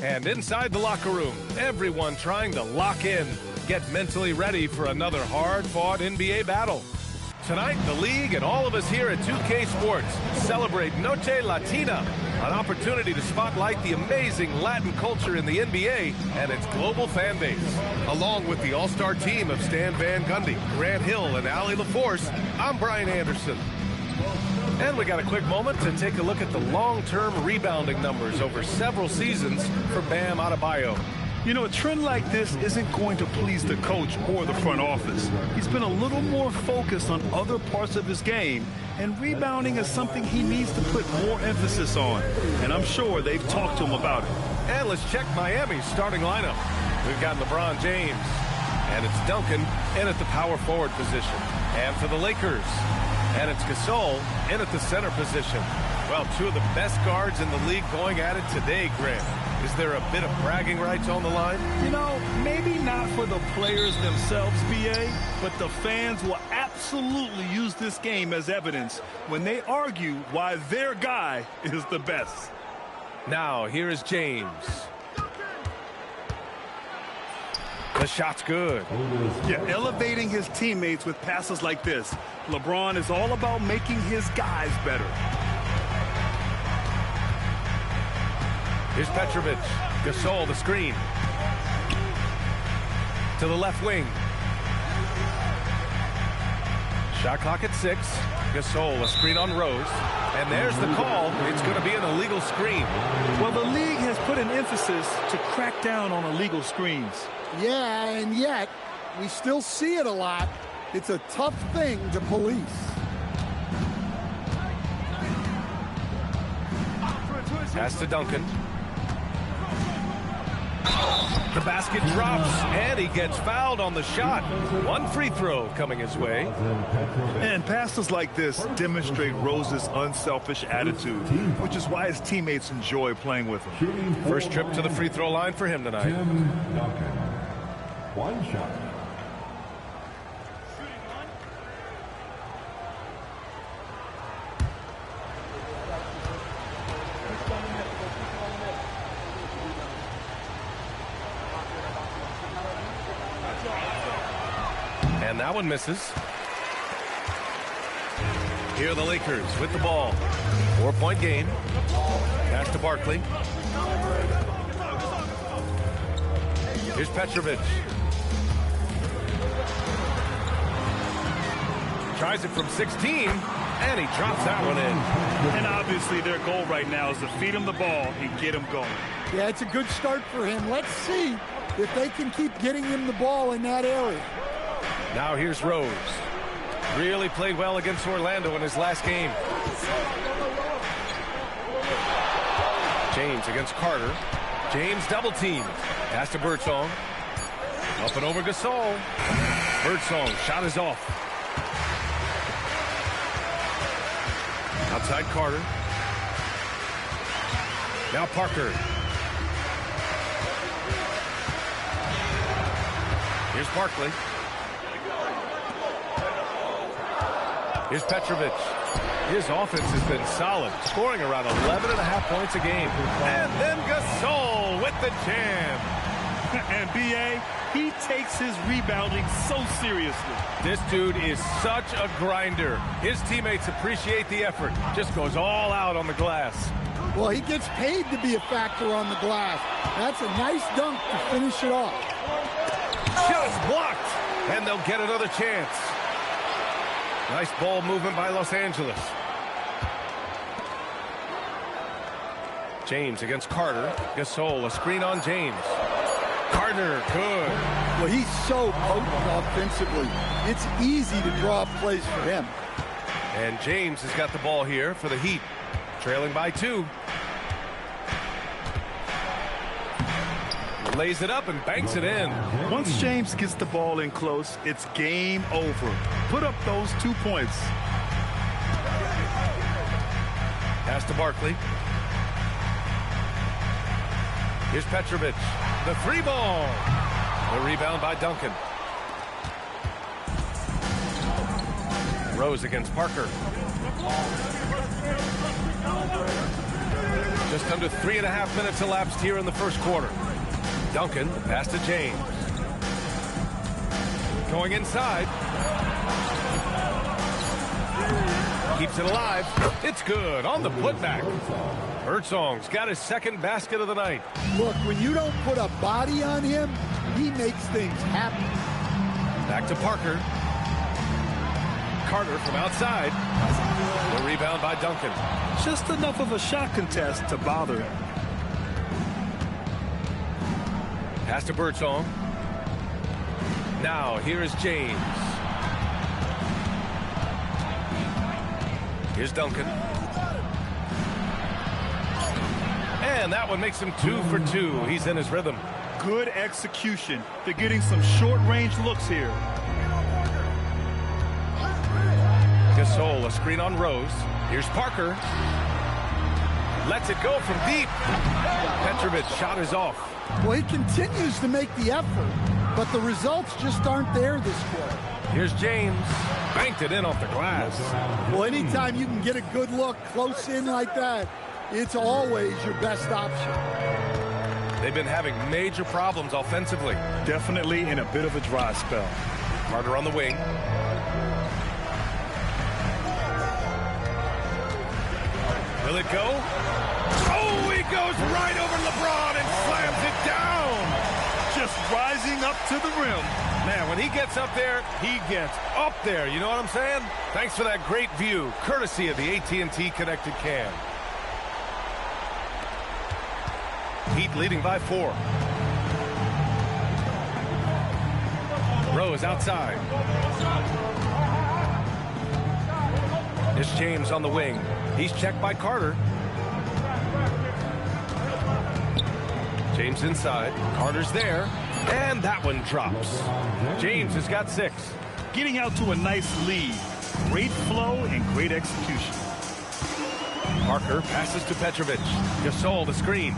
And inside the locker room, everyone trying to lock in, get mentally ready for another hard-fought NBA battle. Tonight, the league and all of us here at 2K Sports celebrate Noche Latina, an opportunity to spotlight the amazing Latin culture in the NBA and its global fan base. Along with the all-star team of Stan Van Gundy, Grant Hill, and Allie LaForce, I'm Brian Anderson. And we got a quick moment to take a look at the long-term rebounding numbers over several seasons for Bam Adebayo. You know, a trend like this isn't going to please the coach or the front office. He's been a little more focused on other parts of his game, and rebounding is something he needs to put more emphasis on. And I'm sure they've talked to him about it. And let's check Miami's starting lineup. We've got LeBron James, and it's Duncan in at the power forward position. And for the Lakers, and it's Gasol in at the center position. Well, two of the best guards in the league going at it today, Grant. Is there a bit of bragging rights on the line? You know, maybe not for the players themselves, BA, but the fans will absolutely use this game as evidence when they argue why their guy is the best. Now, here is James. The shot's good. Yeah, elevating his teammates with passes like this. LeBron is all about making his guys better. Here's Petrovic. Gasol, the screen. To the left wing. Shot clock at 6. Gasol, a screen on Rose. And there's the call. It's going to be an illegal screen. Well, the league has put an emphasis to crack down on illegal screens. Yeah, and yet, we still see it a lot. It's a tough thing to police. Pass to Duncan. The basket drops, and he gets fouled on the shot. One free throw coming his way. And passes like this demonstrate Rose's unselfish attitude, which is why his teammates enjoy playing with him. First trip to the free throw line for him tonight. One shot. And that one misses. Here are the Lakers with the ball. 4-point game. Pass to Barkley. Here's Petrovic. Tries it from 16, and he drops that one in. And obviously their goal right now is to feed him the ball and get him going. Yeah, it's a good start for him. Let's see if they can keep getting him the ball in that area. Now here's Rose. Really played well against Orlando in his last game. James against Carter. James double teamed. Pass to Birdsong. Up and over Gasol. Birdsong, shot is off. Outside Carter. Now Parker. Here's Barkley. Here's Petrovic. His offense has been solid, scoring around 11.5 points a game. And then Gasol with the jam. And B.A., he takes his rebounding so seriously. This dude is such a grinder. His teammates appreciate the effort. Just goes all out on the glass. Well, he gets paid to be a factor on the glass. That's a nice dunk to finish it off. Just blocked. And they'll get another chance. Nice ball movement by Los Angeles. James against Carter. Gasol, a screen on James. Carter, good. Well, he's so potent offensively. It's easy to draw plays for him. And James has got the ball here for the Heat. Trailing by 2. Lays it up and banks it in. Once James gets the ball in close, it's game over. Put up those 2 points. Pass to Barkley. Here's Petrovic. The free ball. The rebound by Duncan. Rose against Parker. Just under 3.5 minutes elapsed here in the first quarter. Duncan, pass to James. Going inside. Keeps it alive. It's good on the putback. Birdsong's got his second basket of the night. Look, when you don't put a body on him, he makes things happen. Back to Parker. Carter from outside. The rebound by Duncan. Just enough of a shot contest to bother him. Pass to Birdsong. Now here is James. Here's Duncan. And that one makes him 2 for 2. He's in his rhythm. Good execution. They're getting some short-range looks here. Gasol, a screen on Rose. Here's Parker. Lets it go from deep. Petrovic's shot is off. Well, he continues to make the effort, but the results just aren't there this quarter. Here's James. Banked it in off the glass. Well, anytime you can get a good look close in like that, it's always your best option. They've been having major problems offensively. Definitely in a bit of a dry spell. Carter on the wing. Will it go? Oh, he goes right over LeBron and slams it down. Just rising up to the rim. Man, when he gets up there, he gets up there. You know what I'm saying? Thanks for that great view, courtesy of the AT&T Connected Cam. Heat leading by 4. Rose outside. Here's James on the wing. He's checked by Carter. James inside. Carter's there. And that one drops. James has got 6. Getting out to a nice lead. Great flow and great execution. Parker passes to Petrovic. Gasol the screen.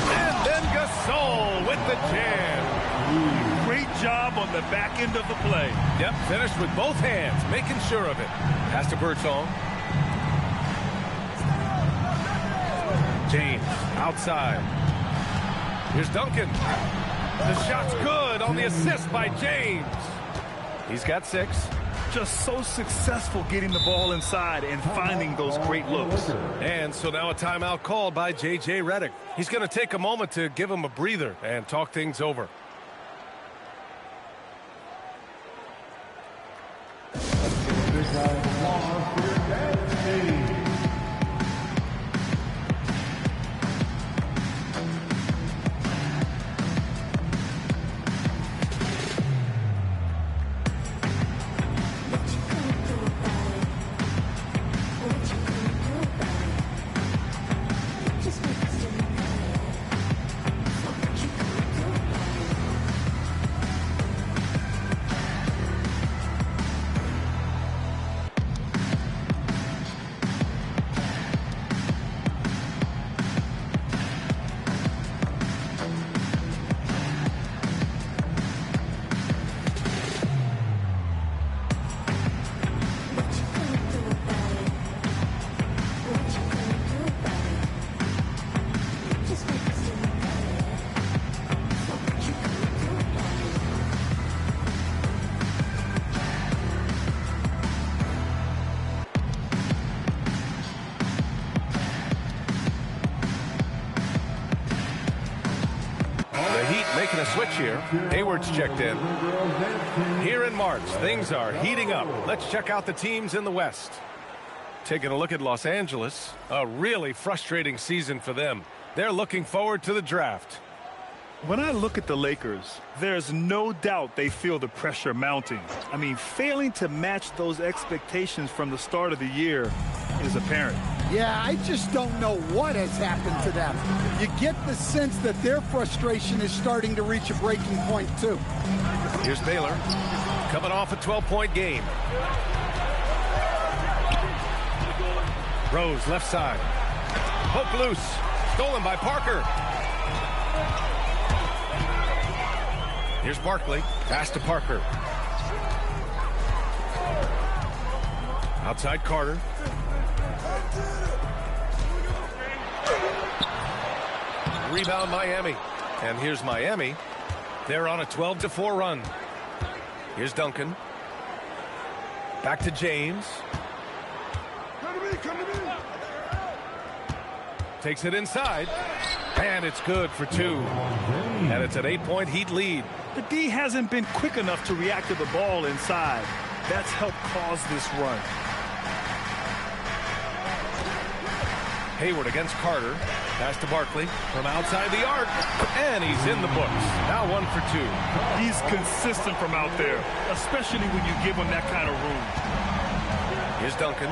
And then Gasol with the jam. Great job on the back end of the play. Yep, finished with both hands, making sure of it. Pass to Birdsong. James outside. Here's Duncan. The shot's good on the assist by James. He's got 6. Just so successful getting the ball inside and finding those great looks. And so now a timeout called by J.J. Redick. He's going to take a moment to give him a breather and talk things over. Making a switch here. Hayward's checked in. Here in March, things are heating up. Let's check out the teams in the West. Taking a look at Los Angeles, a really frustrating season for them. They're looking forward to the draft. When I look at the Lakers, there's no doubt they feel the pressure mounting. I mean, failing to match those expectations from the start of the year is apparent. Yeah, I just don't know what has happened to them. You get the sense that their frustration is starting to reach a breaking point, too. Here's Baylor, coming off a 12-point game. Rose, left side. Poke loose. Stolen by Parker. Here's Barkley. Pass to Parker. Outside Carter. rebound Miami. And here's Miami. They're on a 12-4 run. Here's Duncan. Back to James. Takes it inside. And it's good for 2. And it's an 8-point Heat lead. The D hasn't been quick enough to react to the ball inside. That's helped cause this run. Hayward against Carter. Pass to Barkley from outside the arc. And he's in the books. Now 1 for 2. He's consistent from out there, especially when you give him that kind of room. Here's Duncan.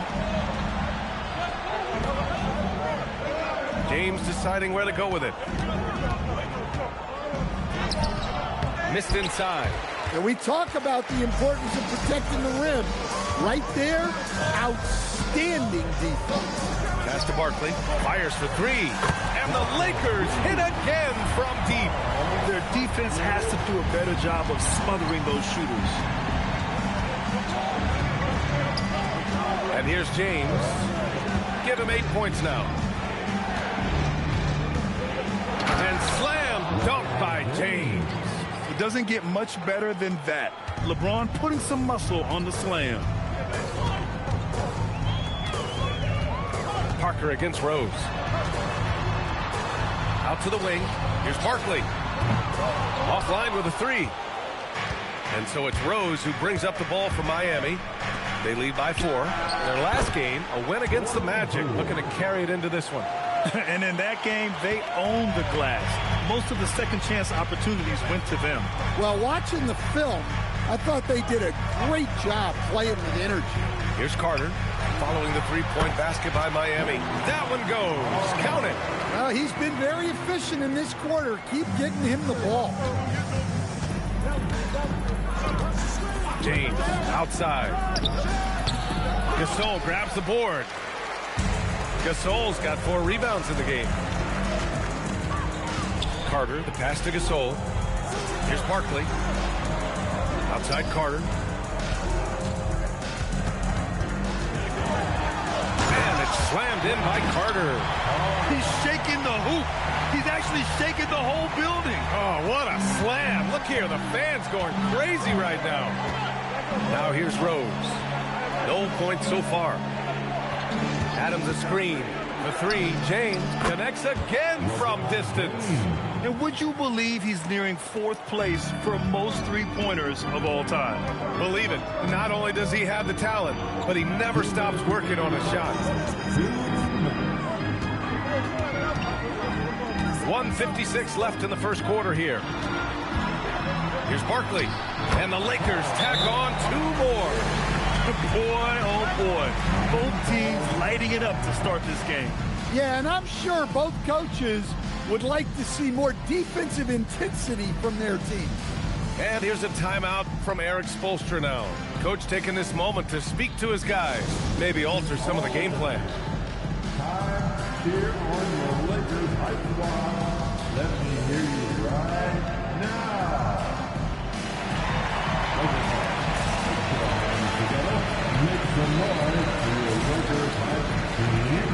James deciding where to go with it. Missed inside. And we talk about the importance of protecting the rim. Right there, outstanding defense. Pass to Barkley. Fires for 3. And the Lakers hit again from deep. Their defense has to do a better job of smothering those shooters. And here's James. Give him 8 points now. And slam dunk by James. It doesn't get much better than that. LeBron putting some muscle on the slam. Parker against Rose. Out to the wing. Here's Barkley. Offline with a 3. And so it's Rose who brings up the ball for Miami. They lead by 4. Their last game, a win against the Magic, looking to carry it into this one. And in that game, they owned the glass. Most of the second chance opportunities went to them. Well, watching the film, I thought they did a great job playing with energy. Here's Carter following the 3-point basket by Miami. That one goes. Count it. Well, he's been very efficient in this quarter. Keep getting him the ball. James outside. Gasol grabs the board. Gasol's got 4 rebounds in the game. Carter, the pass to Gasol. Here's Barkley. Outside Carter. And it's slammed in by Carter. He's shaking the hoop. He's actually shaking the whole building. Oh, what a slam. Look here, the fans going crazy right now. Now here's Rose. No points so far. Adams a screen. The 3, James connects again from distance. And would you believe he's nearing 4th place for most 3-pointers of all time? Believe it. Not only does he have the talent, but he never stops working on his shot. 1:56 left in the first quarter here. Here's Barkley. And the Lakers tack on 2 more. Boy, oh boy. Both teams lighting it up to start this game. Yeah, and I'm sure both coaches would like to see more defensive intensity from their team. And here's a timeout from Eric Spoelstra now. Coach taking this moment to speak to his guys. Maybe alter some of the game plan. Here on your Lakers Hype Squad. Let me hear you right now. Make some noise for your Lakers Hype team.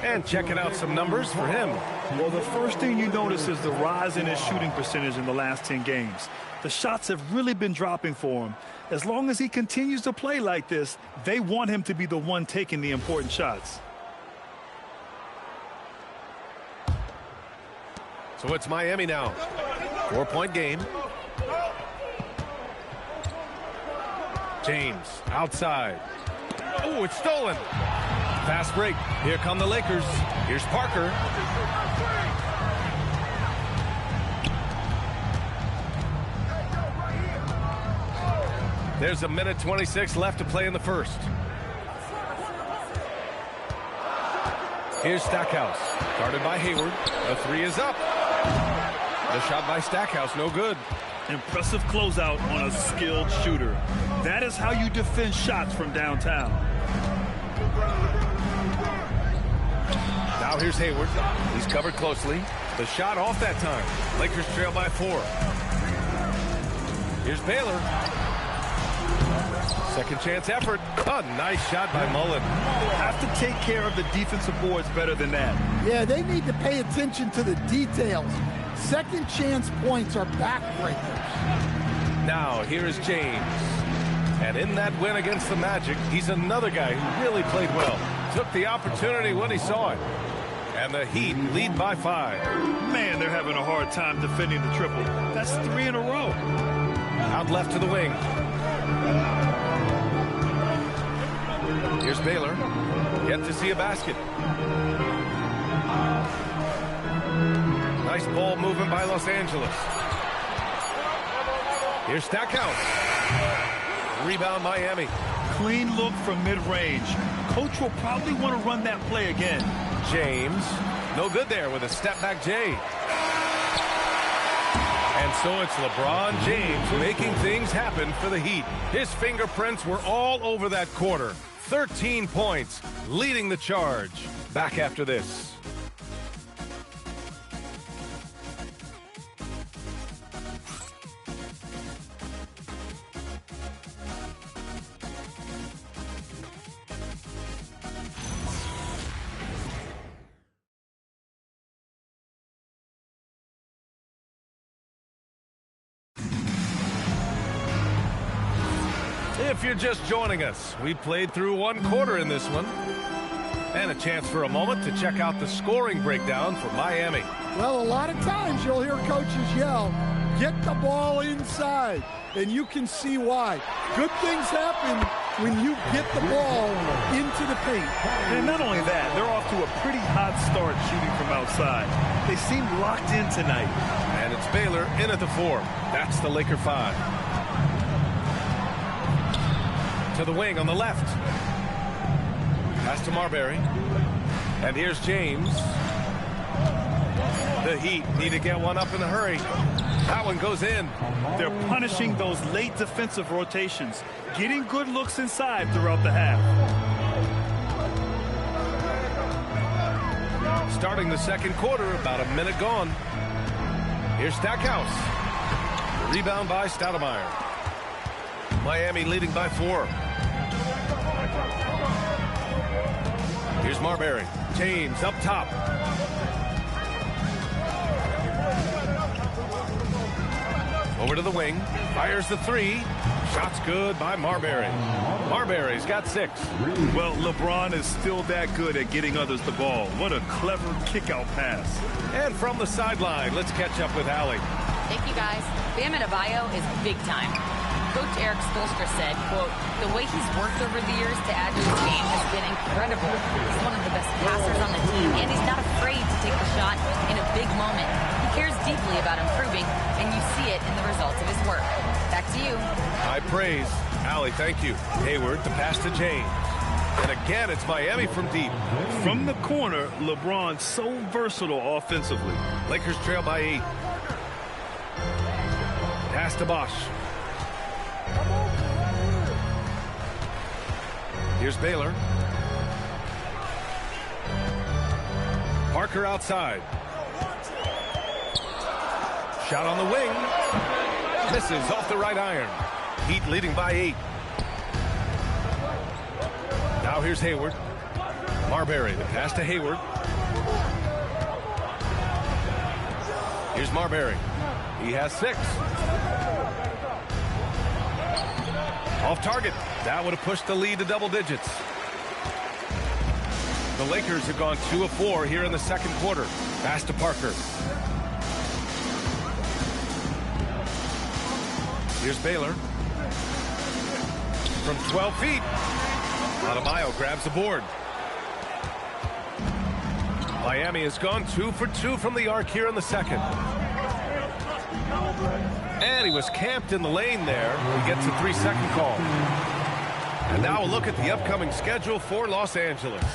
And checking out some numbers for him. Well, the first thing you notice is the rise in his shooting percentage in the last 10 games. The shots have really been dropping for him. As long as he continues to play like this, they want him to be the one taking the important shots. So it's Miami now. 4-point game. James outside. Oh, it's stolen. Fast break. Here come the Lakers. Here's Parker. There's a minute 26 left to play in the first. Here's Stackhouse. Guarded by Hayward. The three is up. The shot by Stackhouse, no good. Impressive closeout on a skilled shooter. That is how you defend shots from downtown. Now here's Hayward. He's covered closely. The shot off that time. Lakers trail by 4. Here's Baylor. Second chance effort. A nice shot by Mullen. Have to take care of the defensive boards better than that. Yeah, they need to pay attention to the details. Second chance points are backbreakers. Now here is James. And in that win against the Magic, he's another guy who really played well. Took the opportunity when he saw it. And the Heat lead by 5. Man, they're having a hard time defending the triple. That's 3 in a row. Out left to the wing. Here's Baylor. Yet to see a basket. Nice ball movement by Los Angeles. Here's Stackhouse. Rebound Miami. Clean look from mid-range. Coach will probably want to run that play again. James. No good there with a step-back J. And so it's LeBron James making things happen for the Heat. His fingerprints were all over that quarter. 13 points, leading the charge. Back after this. If you're just joining us, we played through 1 quarter in this one. And a chance for a moment to check out the scoring breakdown for Miami. Well, a lot of times you'll hear coaches yell, get the ball inside. And you can see why. Good things happen when you get the ball into the paint. And not only that, they're off to a pretty hot start shooting from outside. They seem locked in tonight. And it's Baylor in at the 4. That's the Laker 5. To the wing on the left. Pass to Marbury. And here's James. The Heat need to get one up in a hurry. That one goes in. They're punishing those late defensive rotations, getting good looks inside throughout the half. Starting the second quarter, about a minute gone. Here's Stackhouse. The rebound by Stoudemire. Miami leading by 4. Here's Marbury. James up top. Over to the wing. Fires the 3. Shot's good by Marbury. Marbury's got 6. Well, LeBron is still that good at getting others the ball. What a clever kick-out pass. And from the sideline, let's catch up with Allie. Thank you, guys. Bam Adebayo is big time. Coach Eric Spoelstra said, quote, the way he's worked over the years to add to his game has been incredible. He's one of the best passers on the team, and he's not afraid to take the shot in a big moment. He cares deeply about improving, and you see it in the results of his work. Back to you. High praise. Allie, thank you. Hayward, the pass to James. And again, it's Miami from deep. From the corner, LeBron so versatile offensively. Lakers trail by 8. Pass to Bosch. Here's Baylor. Parker outside. Shot on the wing. Misses off the right iron. Heat leading by 8. Now here's Hayward. Marbury, the pass to Hayward. Here's Marbury. He has 6. Off target. That would have pushed the lead to double digits. The Lakers have gone 2 of 4 here in the second quarter. Pass to Parker. Here's Baylor. from 12 feet. Adebayo grabs the board. Miami has gone 2 for 2 from the arc here in the second. And he was camped in the lane there. He gets a 3-second call. And now a look at the upcoming schedule for Los Angeles.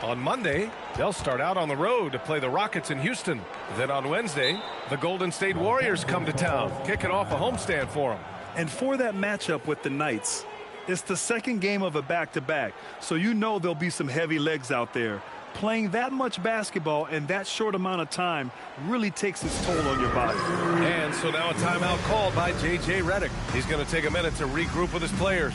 On Monday, they'll start out on the road to play the Rockets in Houston. Then on Wednesday, the Golden State Warriors come to town, kicking off a homestand for them. And for that matchup with the Knights, it's the second game of a back-to-back, so you know there'll be some heavy legs out there. Playing that much basketball in that short amount of time really takes its toll on your body. And so now a timeout called by J.J. Redick. He's going to take a minute to regroup with his players.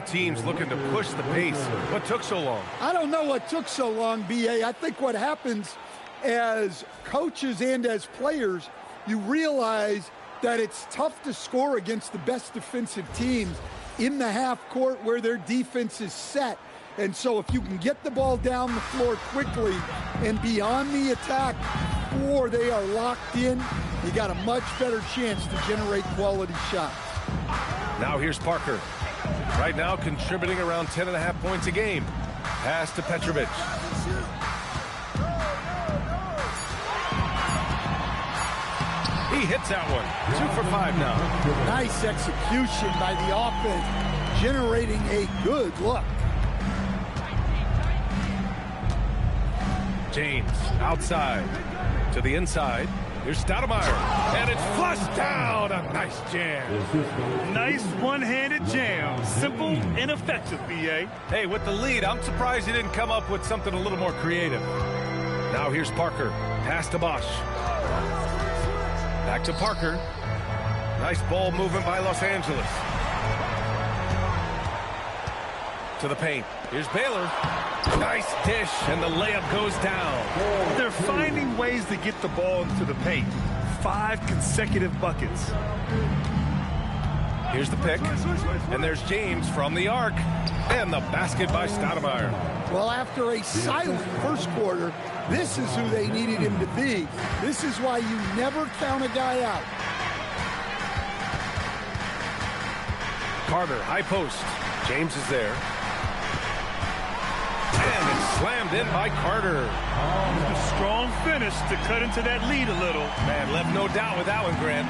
Teams looking to push the pace. What took so long? I don't know what took so long, B.A. I think what happens as coaches and as players, you realize that it's tough to score against the best defensive teams in the half court where their defense is set. And so if you can get the ball down the floor quickly and be on the attack before they are locked in, you got a much better chance to generate quality shots. Now here's Parker. Right now contributing around 10.5 points a game. Pass to Petrovic. He hits that one. 2 for 5 now. Nice execution by the offense, generating a good look. James outside to the inside. Here's Stoudemire, and it's flushed down. A nice jam. Nice one-handed jam. Simple and effective, B.A. Hey, with the lead, I'm surprised he didn't come up with something a little more creative. Now here's Parker. Pass to Bosch. Back to Parker. Nice ball movement by Los Angeles. To the paint. Here's Baylor. Nice dish, and the layup goes down. They're finding ways to get the ball into the paint. 5 consecutive buckets. Here's the pick, and there's James from the arc, and the basket by Stoudemire. Well, after a silent first quarter, this is who they needed him to be. This is why you never count a guy out. Carter, high post. James is there. And it's slammed in by Carter. A strong finish to cut into that lead a little. Man, left no doubt with that one, Grant.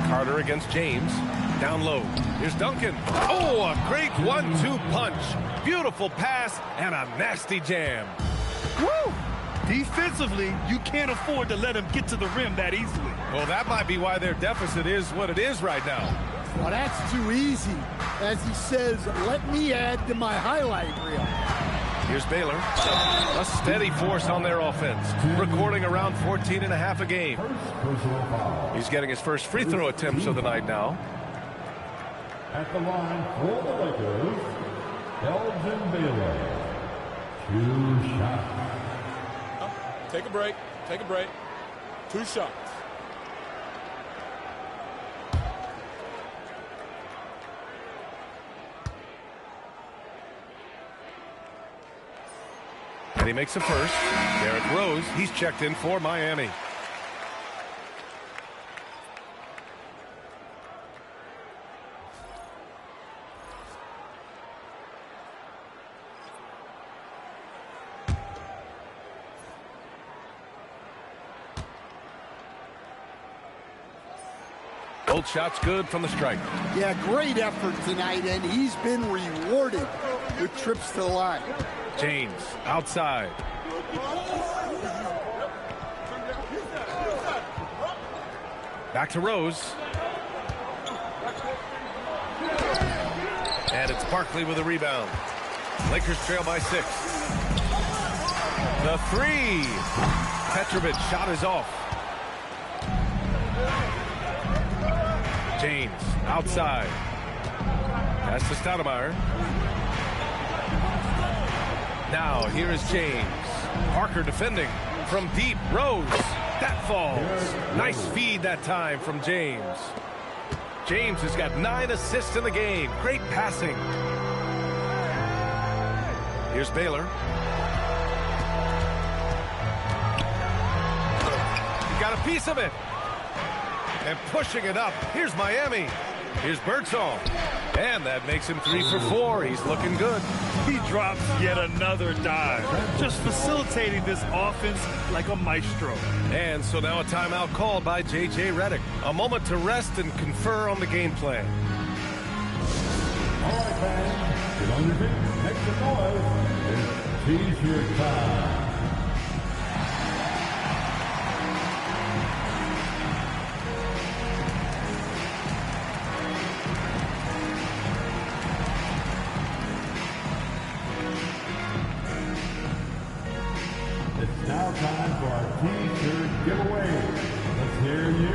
Carter against James. Down low. Here's Duncan. Oh, a great 1-2 punch. Beautiful pass and a nasty jam. Woo! Defensively, you can't afford to let him get to the rim that easily. Well, that might be why their deficit is what it is right now. Well, that's too easy. As he says, let me add to my highlight reel. Here's Baylor. A steady force on their offense. Recording around 14.5 a game. He's getting his first free throw attempts of the night now. At the line for the Lakers, Elgin Baylor. 2 shots. Take a break. Take a break. 2 shots. And he makes a first. Derrick Rose, he's checked in for Miami. Both shots good from the stripe. Yeah, great effort tonight, and he's been rewarded with trips to the line. James outside. Back to Rose. And it's Barkley with a rebound. Lakers trail by 6. The 3. Petrovich shot is off. James outside. Pass to Stoudemire. Now here is James. Parker defending from deep. Rose. That falls. Nice feed that time from James. James has got 9 assists in the game. Great passing. Here's Baylor. He got a piece of it. And pushing it up. Here's Miami. Here's Birdsong. And that makes him 3 for 4. He's looking good. He drops yet another dive. Just facilitating this offense like a maestro. And so now a timeout called by J.J. Redick. A moment to rest and confer on the game plan. All right, fans, get on your feet, make some noise. It's T-shirt time. It's now time for our T-shirt giveaway. Let's hear you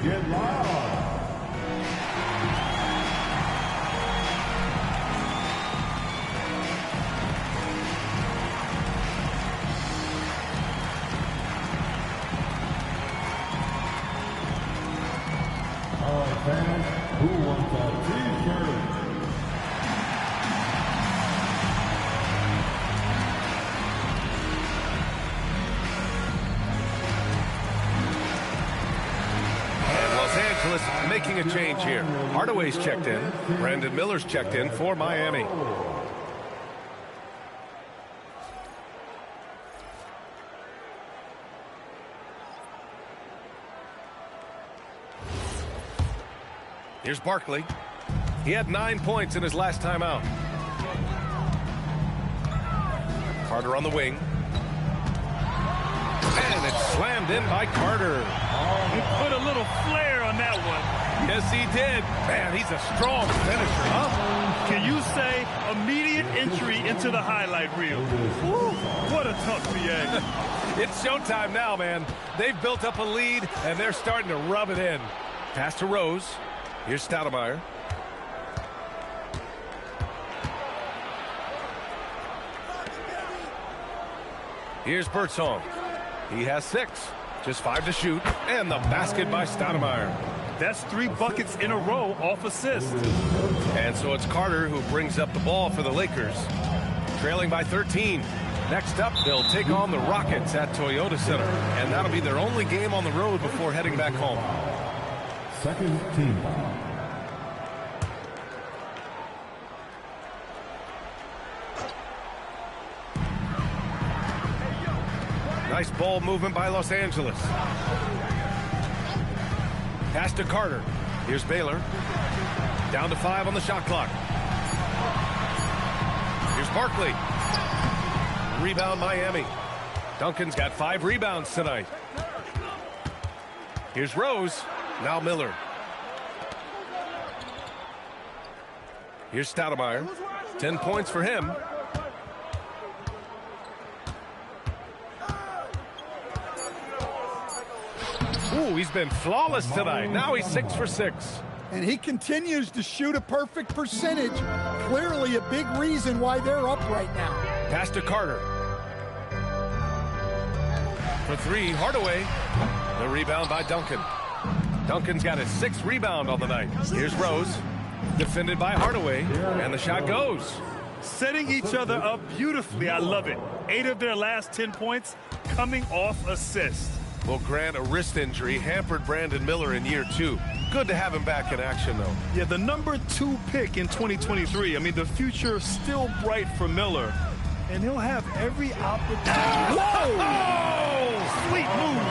get loud. All right, fans, who wants a T-shirt? Making a change here. Hardaway's checked in. Brandon Miller's checked in for Miami. Here's Barkley. He had 9 points in his last time out. Carter on the wing. And it's slammed in by Carter. He put a little flair on that one. Yes, he did. Man, he's a strong finisher, huh? Can you say immediate entry into the highlight reel? Woo, what a tough PA. It's showtime now, man. They've built up a lead, and they're starting to rub it in. Pass to Rose. Here's Stoudemire. Here's Birdsong. He has 6. Just 5 to shoot. And the basket by Stoudemire. That's 3 buckets in a row off assist. And so it's Carter who brings up the ball for the Lakers. Trailing by 13. Next up, they'll take on the Rockets at Toyota Center. And that'll be their only game on the road before heading back home. Second team. Nice ball movement by Los Angeles. Pass to Carter. Here's Baylor. Down to 5 on the shot clock. Here's Barkley. Rebound Miami. Duncan's got 5 rebounds tonight. Here's Rose. Now Miller. Here's Stoudemire. 10 points for him. Ooh, he's been flawless tonight. Now he's 6 for 6. And he continues to shoot a perfect percentage. Clearly a big reason why they're up right now. Pass to Carter. For 3, Hardaway. The rebound by Duncan. Duncan's got his 6th rebound on the night. Here's Rose. Defended by Hardaway. And the shot goes. Setting each other up beautifully. I love it. 8 of their last 10 points coming off assists. Well, Grant, a wrist injury hampered Brandon Miller in year 2. Good to have him back in action, though. Yeah, the number 2 pick in 2023. I mean, the future still bright for Miller. And he'll have every opportunity. Whoa! Sweet move.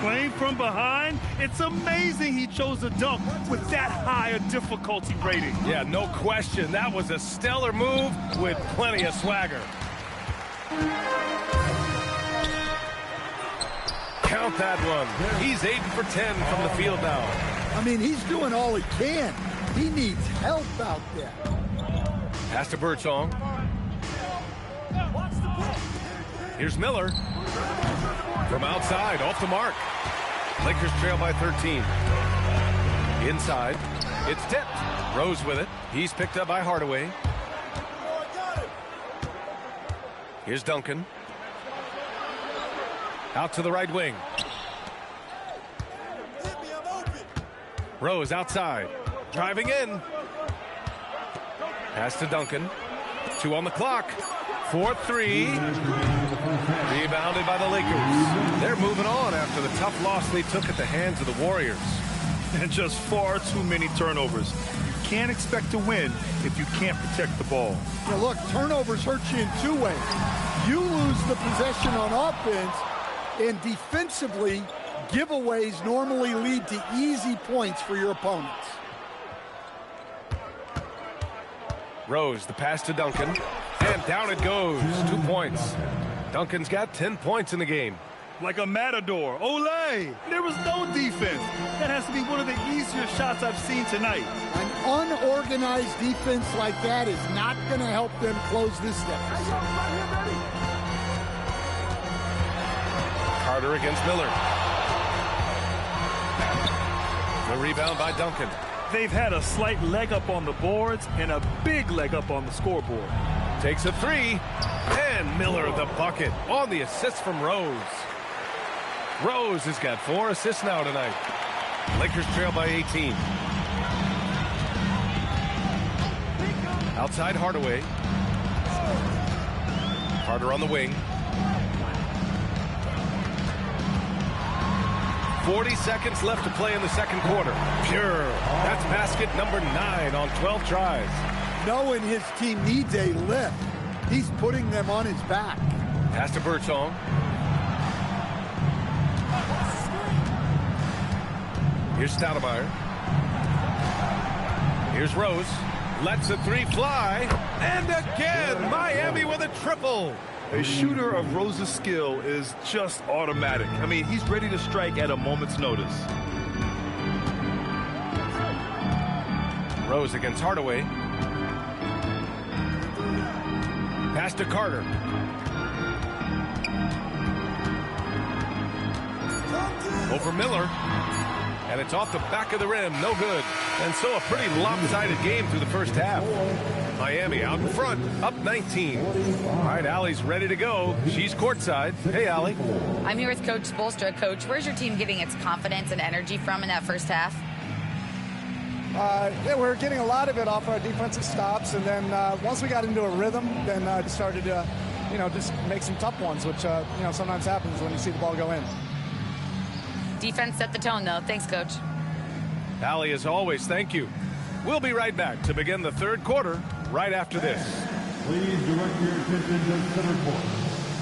Playing from behind, it's amazing he chose a dunk with that high a difficulty rating. Yeah, no question. That was a stellar move with plenty of swagger. Count that one. He's 8 for 10 from the field now. I mean, he's doing all he can. He needs help out there. Pass to Birdsong. Here's Miller. From outside, off the mark. Lakers trail by 13. Inside, it's tipped. Rose with it. He's picked up by Hardaway. Here's Duncan. Out to the right wing. Rose outside. Driving in. Pass to Duncan. 2 on the clock. 4-3. Rebounded by the Lakers. They're moving on after the tough loss they took at the hands of the Warriors. And just far too many turnovers. You can't expect to win if you can't protect the ball. Now look, turnovers hurt you in 2 ways. You lose the possession on offense, and defensively, giveaways normally lead to easy points for your opponents. Rose, the pass to Duncan. And down it goes. 2 points. Duncan's got 10 points in the game. Like a matador. Olay! There was no defense. That has to be one of the easier shots I've seen tonight. An unorganized defense like that is not going to help them close this deficit. Carter against Miller. The rebound by Duncan. They've had a slight leg up on the boards and a big leg up on the scoreboard. Takes a 3. And Miller the bucket on the assist from Rose. Rose has got 4 assists now tonight. Lakers trail by 18. Outside Hardaway. Carter on the wing. 40 seconds left to play in the second quarter. Pure. That's basket number 9 on 12 tries. Knowing his team needs a lift, he's putting them on his back. Pass to Birdsong. Here's Stoudemire. Here's Rose. Lets a 3 fly. And again, Miami with a triple. A shooter of Rose's skill is just automatic. I mean, he's ready to strike at a moment's notice. Rose against Hardaway. Pass to Carter. Over Miller. And it's off the back of the rim. No good. And so a pretty lopsided game through the first half. Miami out in front, up 19. All right, Allie's ready to go. She's courtside. Hey, Allie. I'm here with Coach Spoelstra. Coach, where's your team getting its confidence and energy from in that first half? Yeah, we're getting a lot of it off our defensive stops, and then once we got into a rhythm, then started to, just make some tough ones, which, sometimes happens when you see the ball go in. Defense set the tone, though. Thanks, Coach. Allie, as always, thank you. We'll be right back to begin the third quarter right after this. Please direct your attention to center court.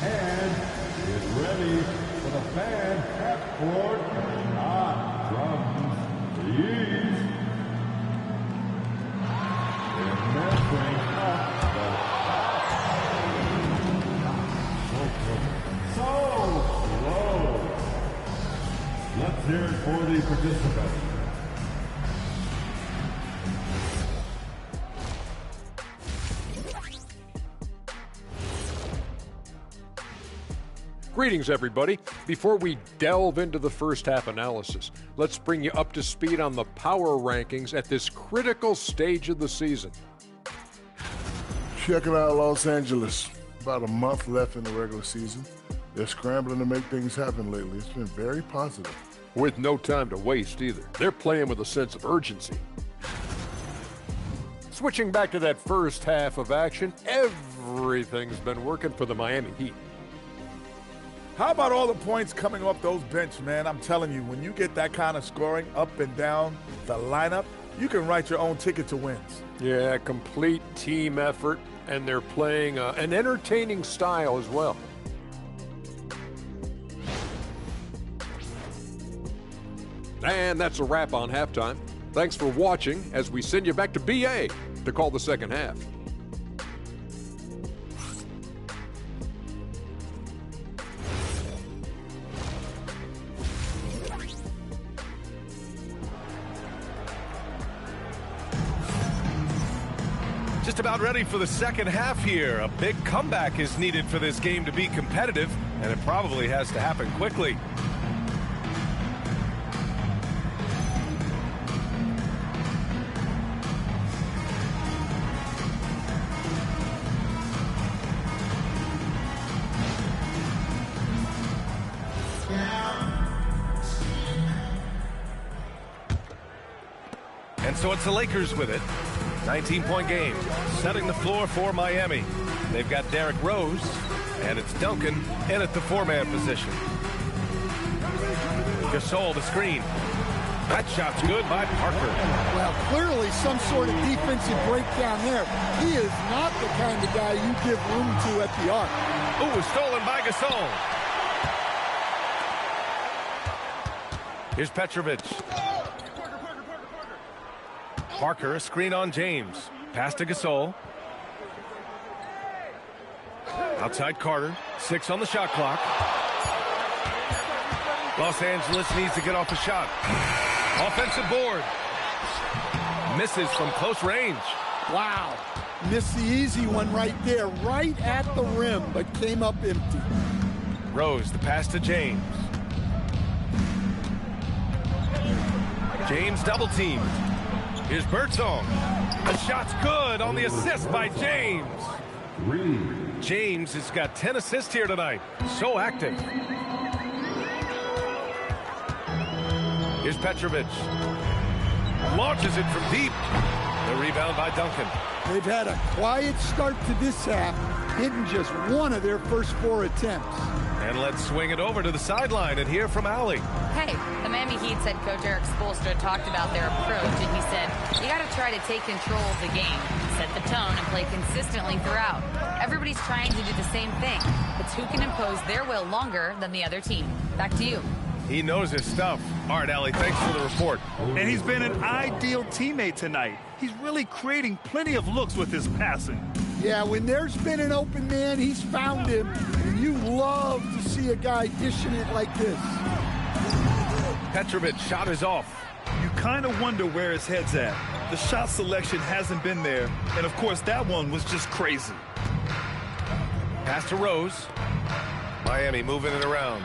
And get ready for the fan half-court shot from Please. And measuring up the so slow. Let's hear it for the participants. Greetings, everybody. Before we delve into the first half analysis, let's bring you up to speed on the power rankings at this critical stage of the season. Check it out, Los Angeles. About a month left in the regular season. They're scrambling to make things happen lately. It's been very positive. With no time to waste either. They're playing with a sense of urgency. Switching back to that first half of action, everything's been working for the Miami Heat. How about all the points coming off those bench, man? I'm telling you, when you get that kind of scoring up and down the lineup, you can write your own ticket to wins. Yeah, complete team effort, and they're playing an entertaining style as well. And that's a wrap on halftime. Thanks for watching as we send you back to BA to call the second half. Just about ready for the second half here. A big comeback is needed for this game to be competitive, and it probably has to happen quickly. And so it's the Lakers with it. 19-point game, setting the floor for Miami. They've got Derrick Rose, and it's Duncan in at the four-man position. Gasol the screen. That shot's good by Parker. Well, clearly some sort of defensive breakdown there. He is not the kind of guy you give room to at the arc. Ooh, stolen by Gasol. Here's Petrovic. Parker, a screen on James. Pass to Gasol. Outside Carter. 6 on the shot clock. Los Angeles needs to get off a shot. Offensive board. Misses from close range. Wow. Missed the easy one right there, right at the rim, but came up empty. Rose, the pass to James. James double teamed. Here's Birdsong. The shot's good on the assist by James. James has got 10 assists here tonight. So active. Here's Petrovic. Launches it from deep. The rebound by Duncan. They've had a quiet start to this half, hitting just one of their first 4 attempts. And let's swing it over to the sideline and hear from Allie. Hey, the Miami Heat's head coach Eric Spoelstra talked about their approach, and he said, you got to try to take control of the game, set the tone, and play consistently throughout. Everybody's trying to do the same thing. It's who can impose their will longer than the other team. Back to you. He knows his stuff. All right, Allie, thanks for the report. And he's been an ideal teammate tonight. He's really creating plenty of looks with his passing. Yeah, when there's been an open man, he's found him. And you love to see a guy dishing it like this. Petrovic shot is off. You kind of wonder where his head's at. The shot selection hasn't been there. And, of course, that one was just crazy. Pass to Rose. Miami moving it around.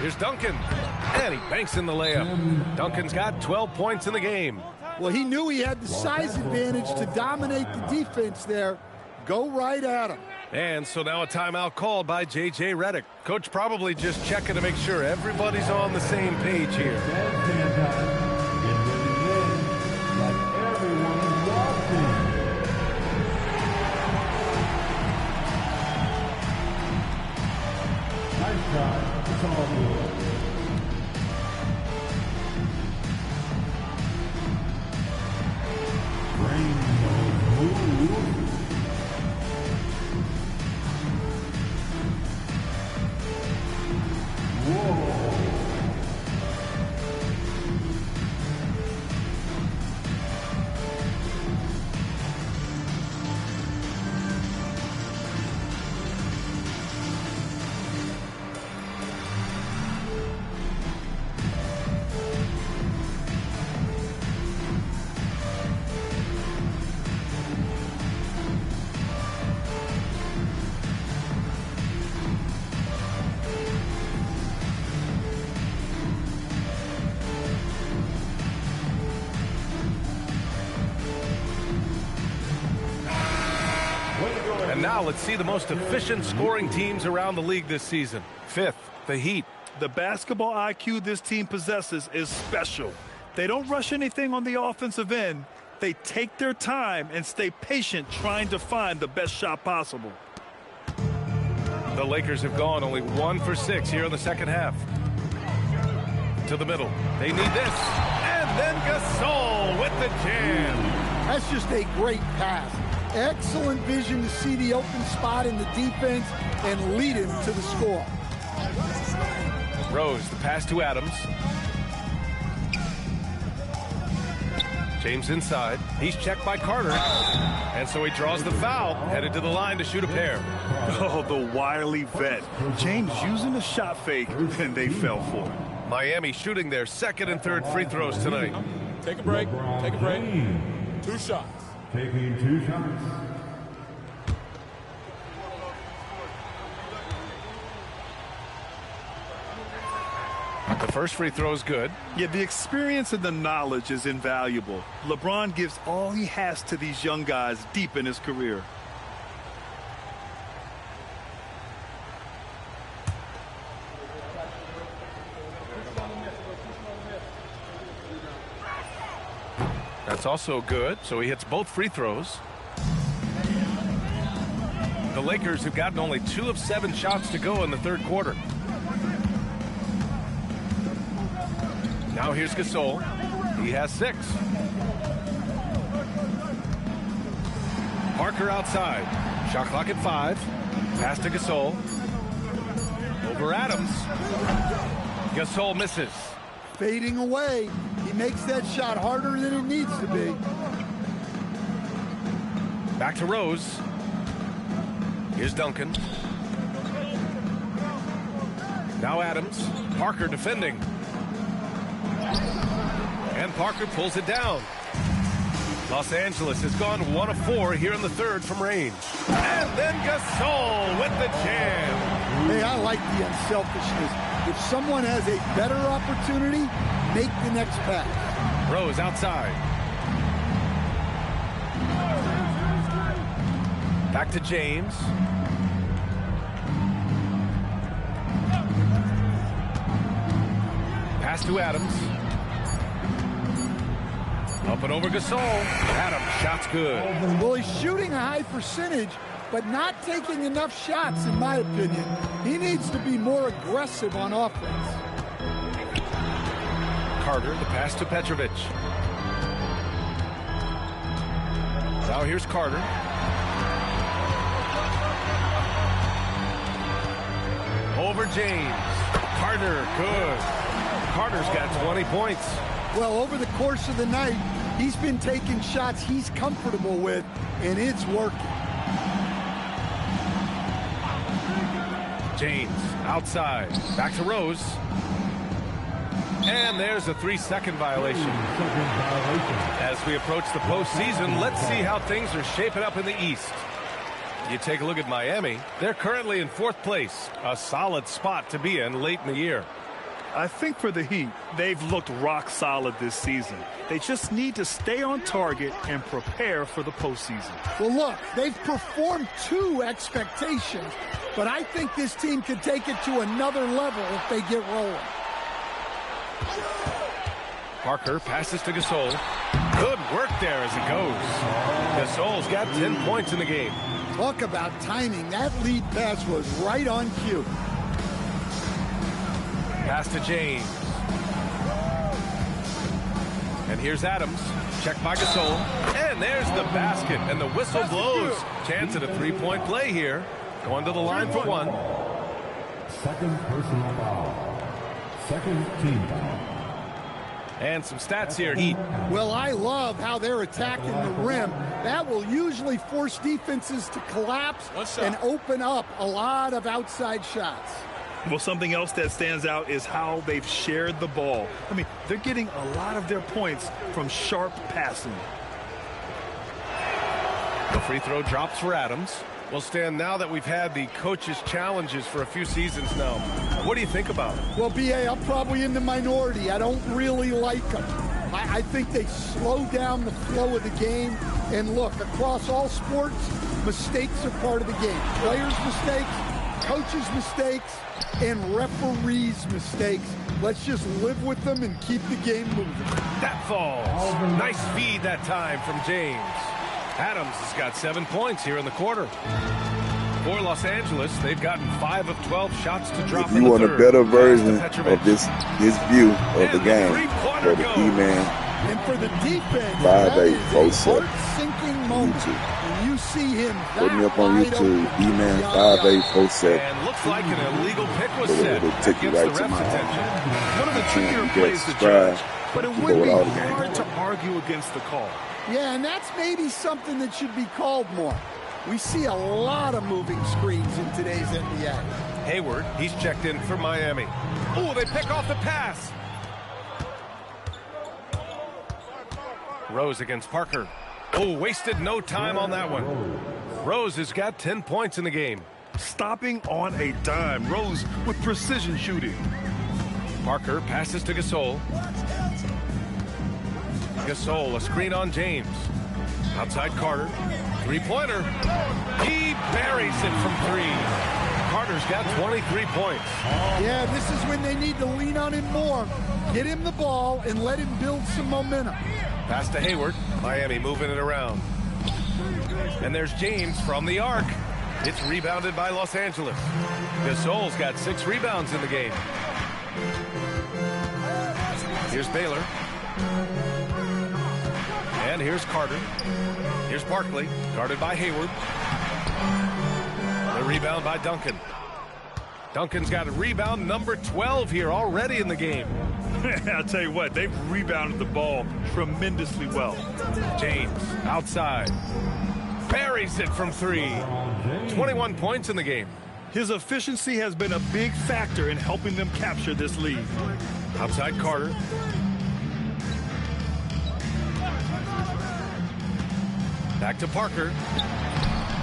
Here's Duncan. And he banks in the layup. Duncan's got 12 points in the game. Well, he knew he had the size advantage to dominate the defense there. Go right at him. And so now a timeout called by J.J. Redick. Coach probably just checking to make sure everybody's on the same page here. Nice try. It's all good. And now let's see the most efficient scoring teams around the league this season. 5th, the Heat. The basketball IQ this team possesses is special. They don't rush anything on the offensive end. They take their time and stay patient trying to find the best shot possible. The Lakers have gone only 1 for 6 here in the second half. To the middle. They need this. And then Gasol with the jam. That's just a great pass. Excellent vision to see the open spot in the defense and lead him to the score. Rose, the pass to Adams. James inside. He's checked by Carter. And so he draws the foul, headed to the line to shoot a pair. Oh, the wily vet. James using the shot fake, and they fell for it. Miami shooting their second and third free throws tonight. Take a break. Take a break. 2 shots. Taking 2 shots. The first free throw is good. Yeah, the experience and the knowledge is invaluable. LeBron gives all he has to these young guys deep in his career. That's also good, so he hits both free throws. The Lakers have gotten only 2 of 7 shots to go in the third quarter. Now here's Gasol. He has 6. Parker outside. Shot clock at 5. Pass to Gasol. Over Adams. Gasol misses. Fading away. He makes that shot harder than it needs to be. Back to Rose. Here's Duncan. Now Adams. Parker defending. And Parker pulls it down. Los Angeles has gone 1 of 4 here in the third from range. And then Gasol with the jam. Hey, I like the unselfishness. If someone has a better opportunity, make the next pass. Rose outside. Back to James. Pass to Adams. Up and over Gasol. Adams, shot's good. Well, he's shooting a high percentage, but not taking enough shots, in my opinion. He needs to be more aggressive on offense. Carter, the pass to Petrovic. Now here's Carter. Over James. Carter, good. Carter's got 20 points. Well, over the course of the night, he's been taking shots he's comfortable with, and it's working. James outside. Back to Rose. And there's a 3-second violation. As we approach the postseason, let's see how things are shaping up in the East. You take a look at Miami. They're currently in 4th place, a solid spot to be in late in the year. I think for the Heat, they've looked rock solid this season. They just need to stay on target and prepare for the postseason. Well, look, they've performed to expectations, but I think this team could take it to another level if they get rolling. Parker passes to Gasol. Good work there as it goes. Gasol's got 10 points in the game. Talk about timing. That lead pass was right on cue. Pass to James. And here's Adams. Checked by Gasol. And there's the basket. And the whistle blows. Chance at a 3-point play here. Going to the line for 1. Second personal foul. Second team foul. And some stats here, Heat. Well, I love how they're attacking the rim. That will usually force defenses to collapse and open up a lot of outside shots. Well, something else that stands out is how they've shared the ball. I mean, they're getting a lot of their points from sharp passing. The free throw drops for Adams. Well, Stan, now that we've had the coaches' challenges for a few seasons now, what do you think about it? Well, B.A., I'm probably in the minority. I don't really like them. I think they slow down the flow of the game. And look, across all sports, mistakes are part of the game. Players' mistakes, coaches' mistakes, and referees' mistakes. Let's just live with them and keep the game moving. That falls. Nice feed that time from James. Adams has got 7 points here in the quarter. For Los Angeles, they've gotten 5 of 12 shots to drop. If you want a better version of this view of the game for the E-Man, and for the defense, 5-8, 4-7. sinking moment when you see him Put me up on YouTube, D-Man 5847. And looks like an illegal pick was set It'll take you right against the to ref's my attention. One of the trickier plays to subscribe. judge, but it Go would be without it. hard To argue against the call. Yeah, and that's maybe something that should be called more. We see a lot of moving screens in today's NBA. Hayward, he's checked in for Miami. Oh, they pick off the pass. Rose against Parker. Oh, wasted no time on that one. Rose has got 10 points in the game. Stopping on a dime. Rose with precision shooting. Parker passes to Gasol. Gasol, a screen on James. Outside Carter. Three-pointer. He buries it from three. Carter's got 23 points. Yeah, this is when they need to lean on him more. Get him the ball and let him build some momentum. Pass to Hayward. Miami moving it around. And there's James from the arc. It's rebounded by Los Angeles. Gasol's got 6 rebounds in the game. Here's Baylor. And here's Carter. Here's Barkley, guarded by Hayward. The rebound by Duncan. Duncan's got a rebound number 12 here already in the game. I'll tell you what, they've rebounded the ball tremendously well. James outside. Buries it from three. 21 points in the game. His efficiency has been a big factor in helping them capture this lead. Outside Carter. Back to Parker.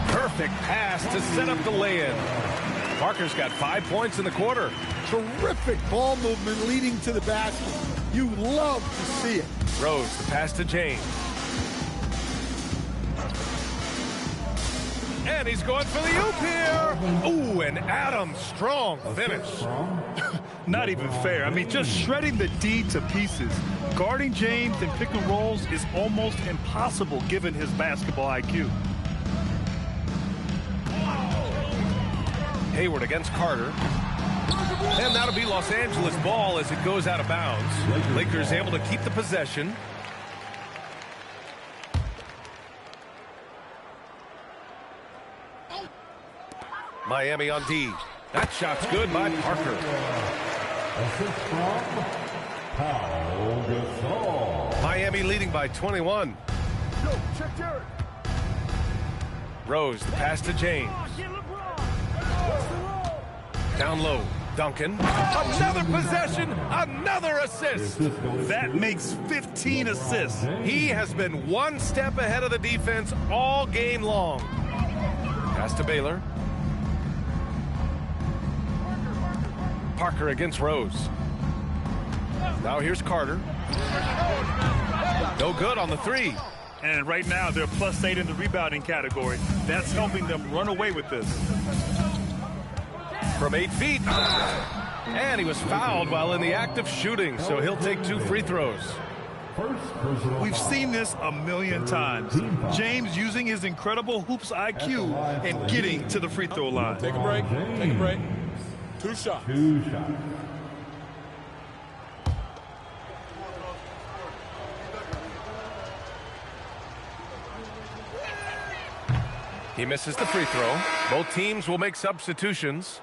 Perfect pass to set up the lay-in. Parker's got 5 points in the quarter. Terrific ball movement leading to the basket. You love to see it. Rose, the pass to James. And he's going for the oop here. Ooh, and Adams, strong finish. Not even fair. I mean, just shredding the D to pieces. Guarding James and pick and rolls is almost impossible given his basketball IQ. Hayward against Carter. And that'll be Los Angeles ball as it goes out of bounds. Lakers able to keep the possession. Miami on D. That shot's good by Parker. Assist from Pau Gasol. Miami leading by 21. Rose, the pass to James. Down low, Duncan. Another possession, another assist. That makes 15 assists. He has been one step ahead of the defense all game long. Pass to Baylor. Parker against Rose. Now here's Carter. No good on the three. And right now they're +8 in the rebounding category. That's helping them run away with this. From 8 feet. And he was fouled while in the act of shooting, so he'll take 2 free throws. We've seen this a million times. James using his incredible hoops IQ and getting to the free throw line. Take a break. Take a break. 2 shots. 2 shots. He misses the free throw. Both teams will make substitutions.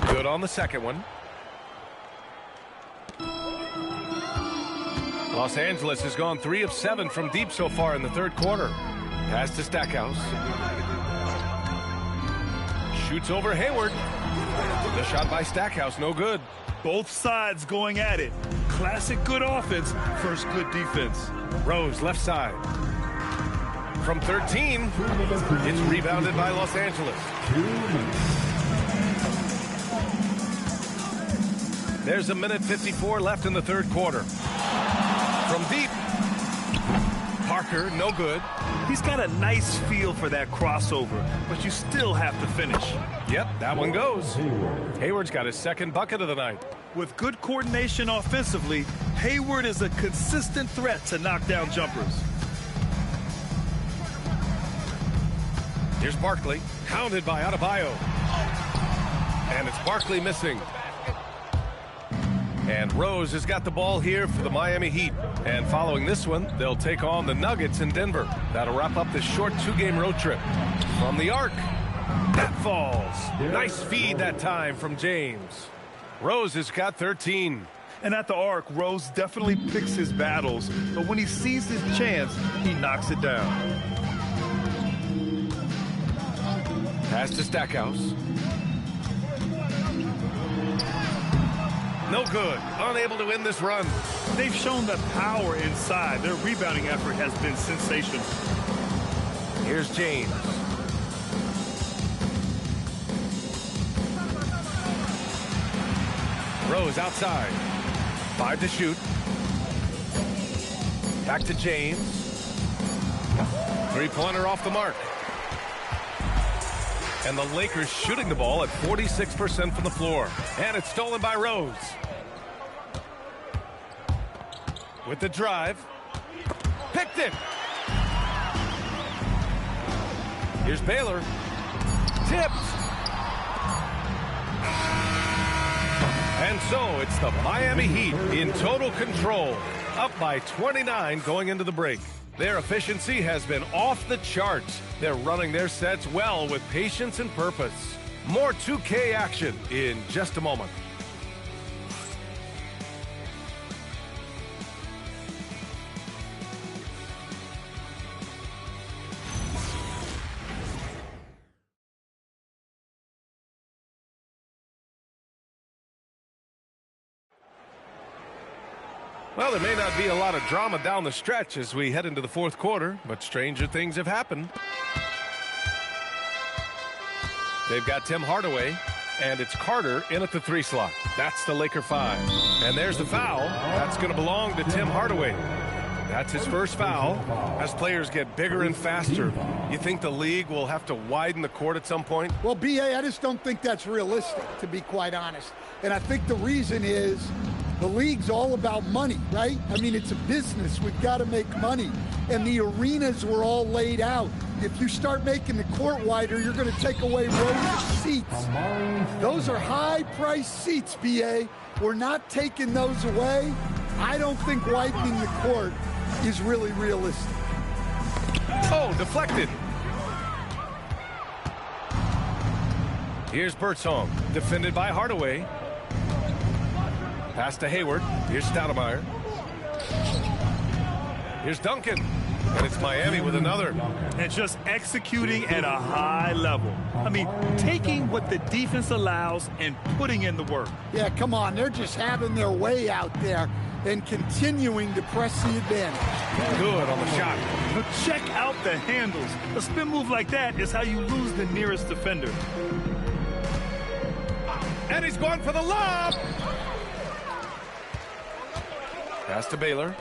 Good on the second one. Los Angeles has gone 3 of 7 from deep so far in the third quarter. Pass to Stackhouse. Shoots over Hayward. The shot by Stackhouse, no good. Both sides going at it. Classic good offense, first good defense. Rose, left side. From 13, it's rebounded by Los Angeles. There's 1:54 left in the third quarter. From deep, Parker, no good. He's got a nice feel for that crossover, but you still have to finish. Yep, that one goes. Hayward's got his second bucket of the night. With good coordination offensively, Hayward is a consistent threat to knock down jumpers. Here's Barkley, hounded by Adebayo. And it's Barkley missing. And Rose has got the ball here for the Miami Heat. And following this one, they'll take on the Nuggets in Denver. That'll wrap up this short 2-game road trip. From the arc, that falls. Nice feed that time from James. Rose has got 13. And at the arc, Rose definitely picks his battles, but when he sees his chance, he knocks it down. Pass to Stackhouse. No good. Unable to win this run. They've shown the power inside. Their rebounding effort has been sensational. Here's James. Rose outside. 5 to shoot. Back to James. 3-pointer off the mark. And the Lakers shooting the ball at 46% from the floor. And it's stolen by Rose. With the drive. Picked it. Here's Baylor. Tipped. And so it's the Miami Heat in total control. Up by 29 going into the break. Their efficiency has been off the charts. They're running their sets well with patience and purpose. More 2K action in just a moment. Well, there may not be a lot of drama down the stretch as we head into the fourth quarter, but stranger things have happened. They've got Tim Hardaway, and it's Carter in at the 3 slot. That's the Laker 5. And there's the foul. That's going to belong to Tim Hardaway. That's his first foul. As players get bigger and faster, you think the league will have to widen the court at some point? Well, B.A., I just don't think that's realistic, to be quite honest. And I think the reason is the league's all about money, right? I mean, it's a business. We've got to make money. And the arenas were all laid out. If you start making the court wider, you're going to take away rows of seats. Those are high-priced seats, B.A. We're not taking those away. I don't think widening the court is really realistic. Oh, deflected. Here's Birdsong, defended by Hardaway. Pass to Hayward. Here's Stoudemire. Here's Duncan. And it's Miami with another. And just executing at a high level. I mean, taking what the defense allows and putting in the work. Yeah, come on. They're just having their way out there and continuing to press the advantage. Good on the shot. But check out the handles. A spin move like that is how you lose the nearest defender. And he's going for the lob. Pass to Baylor.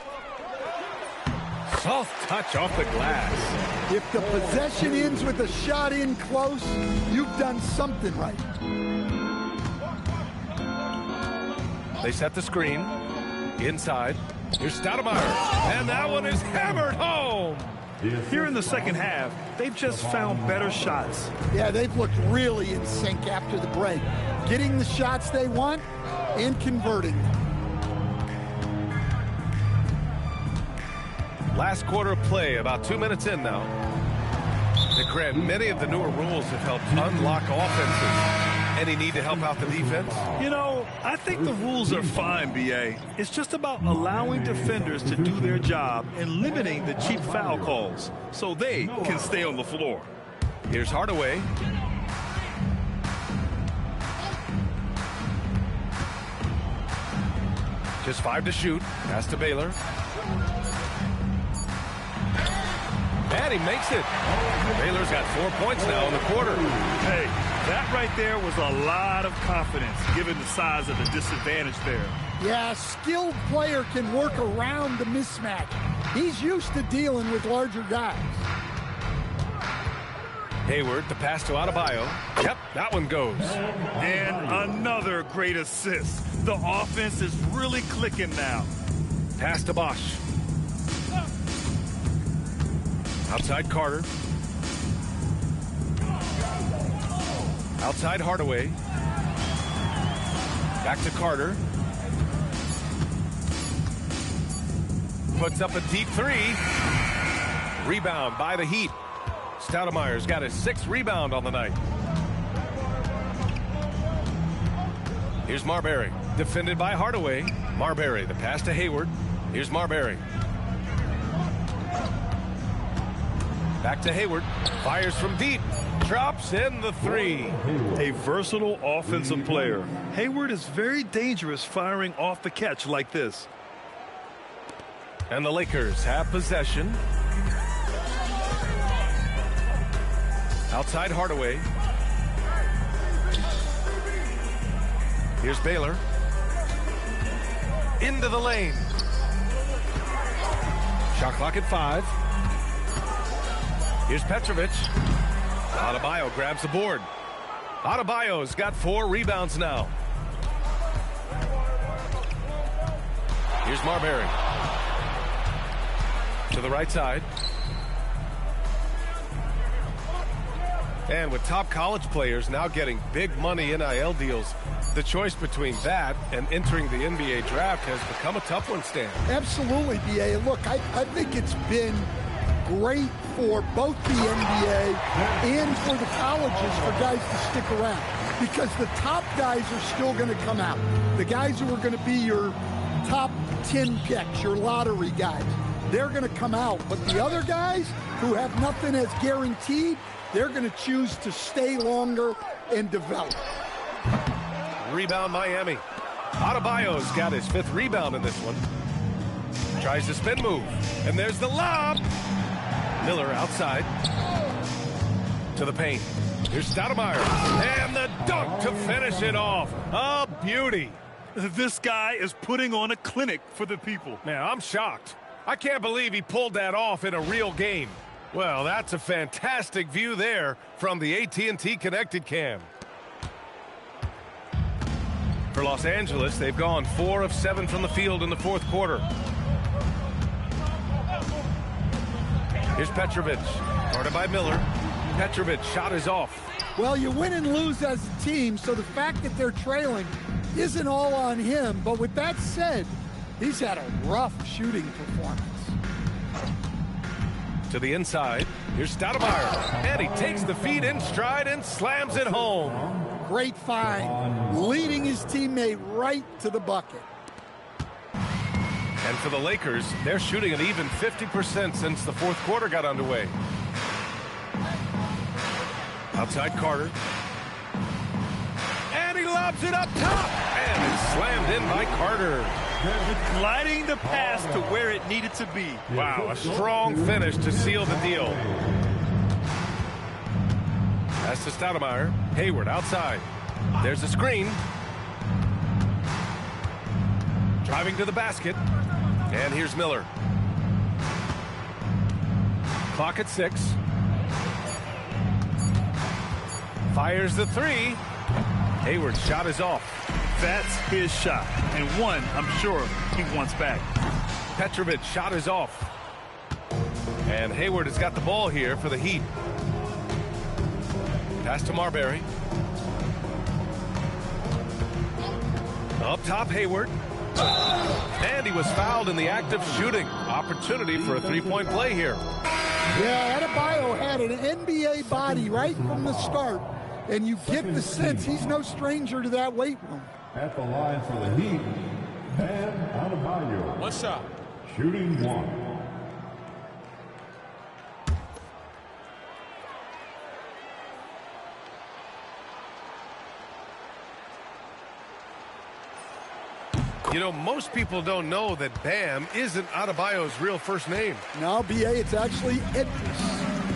Soft touch off the glass. If the possession ends with a shot in close, you've done something right. They set the screen. Inside. Here's Stoudemire. And that one is hammered home. Here in the second half, they've just found better shots. Yeah, they've looked really in sync after the break. Getting the shots they want and converting them. Last quarter of play, about 2 minutes in now. Grant, many of the newer rules have helped unlock offenses. Any need to help out the defense? You know, I think the rules are fine, B.A. It's just about allowing defenders to do their job and limiting the cheap foul calls so they can stay on the floor. Here's Hardaway. Just 5 to shoot. Pass to Baylor. And he makes it. Baylor's got 4 points now in the quarter. Hey, that right there was a lot of confidence given the size of the disadvantage there. Yeah, a skilled player can work around the mismatch. He's used to dealing with larger guys. Hayward, the pass to Adebayo. Yep, that one goes. And another great assist. The offense is really clicking now. Pass to Bosch. Outside Carter. Outside Hardaway. Back to Carter. Puts up a deep three. Rebound by the Heat. Stoudemire's got his 6th rebound on the night. Here's Marbury, defended by Hardaway. Marbury, the pass to Hayward. Here's Marbury. Back to Hayward. Fires from deep. Drops in the 3. A versatile offensive player. Hayward is very dangerous firing off the catch like this. And the Lakers have possession. Outside Hardaway. Here's Baylor. Into the lane. Shot clock at 5. Here's Petrovic. Adebayo grabs the board. Adebayo's got 4 rebounds now. Here's Marbury. To the right side. And with top college players now getting big money NIL deals, the choice between that and entering the NBA draft has become a tough one, Stan. Absolutely, BA. Look, I think it's been great for both the NBA and for the colleges for guys to stick around, because the top guys are still going to come out. The guys who are going to be your top 10 picks, your lottery guys, they're going to come out. But the other guys who have nothing as guaranteed, they're going to choose to stay longer and develop. Rebound Miami. Adebayo's got his 5th rebound in this one. Tries the spin move. And there's the lob. Miller outside. To the paint. Here's Stoudemire. And the dunk to finish it off. A beauty. This guy is putting on a clinic for the people. Man, I'm shocked. I can't believe he pulled that off in a real game. Well, that's a fantastic view there from the AT&T Connected Cam. For Los Angeles, they've gone 4 of 7 from the field in the 4th quarter. Here's Petrovic, guarded by Miller. Petrovic shot is off. Well, you win and lose as a team, so the fact that they're trailing isn't all on him. But with that said, he's had a rough shooting performance. To the inside, here's Stoudemire, and he takes the feed in stride and slams it home. Great find, leading his teammate right to the bucket. And for the Lakers, they're shooting an even 50% since the 4th quarter got underway. Outside Carter. And he lobs it up top, and it's slammed in by Carter. Gliding the pass to where it needed to be. Wow, a strong finish to seal the deal. Pass to Stoudemire. Hayward outside. There's a screen. Driving to the basket. And here's Miller. Clock at 6. Fires the 3. Hayward's shot is off. That's his shot, and one I'm sure he wants back. Petrovic's shot is off. And Hayward has got the ball here for the Heat. Pass to Marbury. Up top, Hayward. And he was fouled in the act of shooting. Opportunity for a 3-point play here. Yeah, Adebayo had an NBA body right from the start, and you get the sense he's no stranger to that weight room. At the line for the Heat, Bam Adebayo. 1 shot. Shooting 1. You know, most people don't know that Bam isn't Adebayo's real first name. No, B.A., it's actually Idris.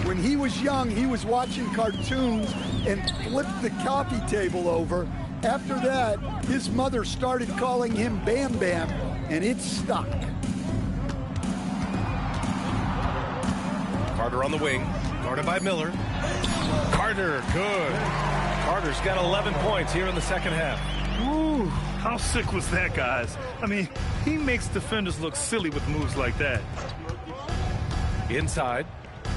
When he was young, he was watching cartoons and flipped the coffee table over. After that, his mother started calling him Bam Bam, and it stuck. Carter on the wing, guarded by Miller. Carter, good. Carter's got 11 points here in the second half. Ooh, how sick was that, guys? I mean, he makes defenders look silly with moves like that. Inside.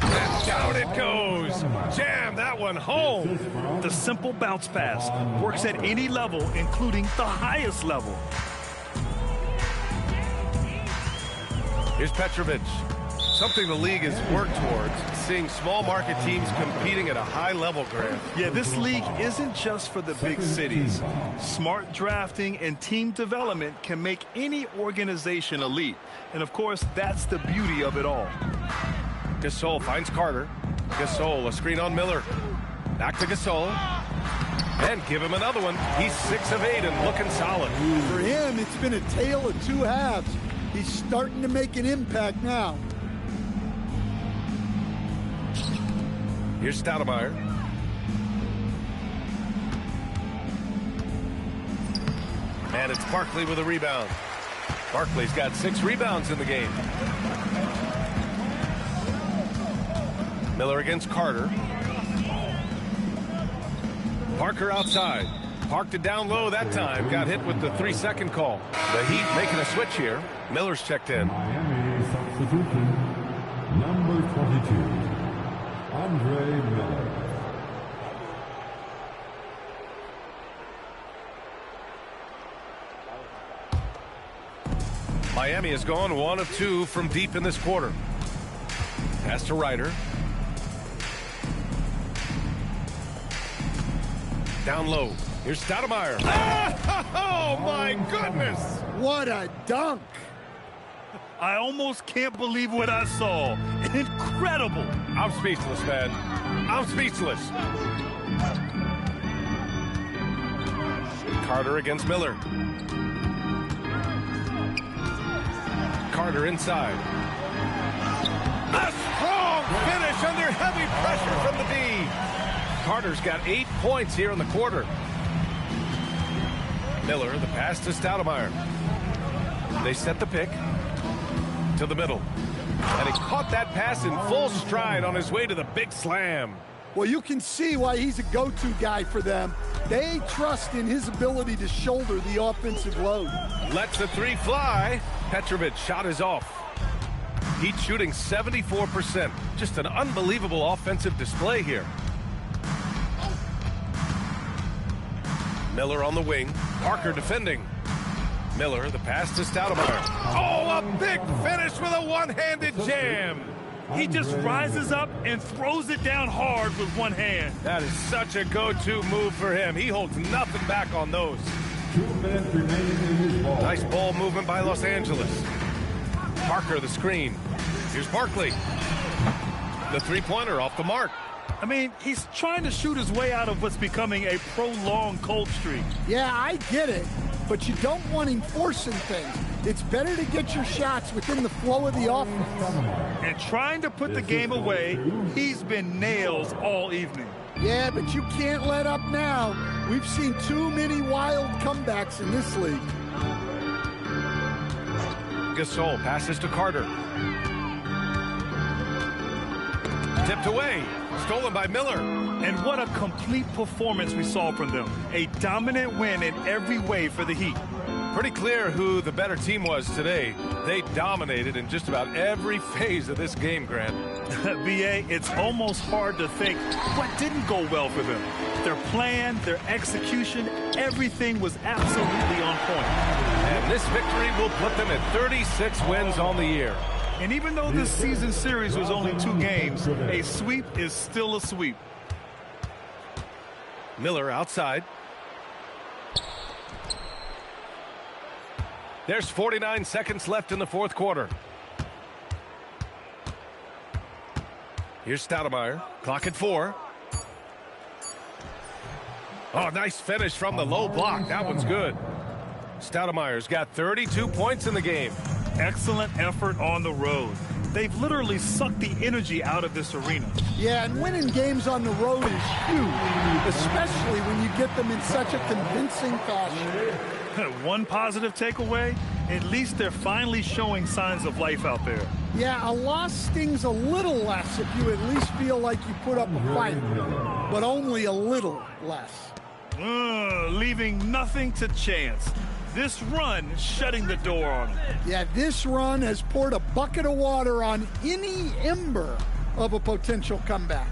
And Down it goes. Jam that one home. The simple bounce pass works at any level, including the highest level. Here's Petrovic. Something the league has worked towards, seeing small market teams competing at a high level, Grant. Yeah, this league isn't just for the big cities. Smart drafting and team development can make any organization elite. And of course, that's the beauty of it all. Gasol finds Carter. Gasol, a screen on Miller. Back to Gasol. And give him another one. He's 6 of 8 and looking solid. For him, it's been a tale of two halves. He's starting to make an impact now. Here's Stoudemire. And it's Barkley with a rebound. Barkley's got 6 rebounds in the game. Miller against Carter. Parker outside. Parked it down low that time. Got hit with the 3-second call. The Heat making a switch here. Miller's checked in. Miami substitution, number 22, Andre Miller. Miami has gone 1 of 2 from deep in this quarter. Pass to Ryder. Down low. Here's Stoudemire. Oh, my goodness. What a dunk. I almost can't believe what I saw. Incredible. I'm speechless, man. I'm speechless. Carter against Miller. Carter inside. A strong finish under heavy pressure from the D. Carter's got 8 points here in the quarter. Miller, the pass to Stoudemire. They set the pick to the middle. And he caught that pass in full stride on his way to the big slam. Well, you can see why he's a go-to guy for them. They trust in his ability to shoulder the offensive load. Lets the 3 fly. Petrovic shot is off. Heat shooting 74%. Just an unbelievable offensive display here. Miller on the wing. Parker defending. Miller, the pass to Stoudemire. Oh, a big finish with a one-handed jam. He just rises up and throws it down hard with one hand. That is such a go-to move for him. He holds nothing back on those. 2 minutes remaining in his ball. Nice ball movement by Los Angeles. Parker the screen. Here's Barkley. The three-pointer off the mark. I mean, he's trying to shoot his way out of what's becoming a prolonged cold streak. Yeah, I get it, but you don't want him forcing things. It's better to get your shots within the flow of the offense. And trying to put the game away, he's been nails all evening. Yeah, but you can't let up now. We've seen too many wild comebacks in this league. Gasol passes to Carter. Tipped away. Stolen by Miller. And what a complete performance we saw from them. A dominant win in every way for the Heat. Pretty clear who the better team was today. They dominated in just about every phase of this game, Grant. B.A., it's almost hard to think what didn't go well for them. Their plan, their execution, everything was absolutely on point. And this victory will put them at 36 wins on the year. And even though this season series was only 2 games, a sweep is still a sweep. Miller outside. There's 49 seconds left in the fourth quarter. Here's Stoudemire. Clock at 4. Oh, nice finish from the low block. That one's good. Stoudemire's got 32 points in the game. Excellent effort on the road. They've literally sucked the energy out of this arena. Yeah, and winning games on the road is huge, especially when you get them in such a convincing fashion. One positive takeaway, at least they're finally showing signs of life out there. Yeah, a loss stings a little less if you at least feel like you put up a fight, but only a little less. Leaving nothing to chance. This run shutting the door on them. Yeah, this run has poured a bucket of water on any ember of a potential comeback.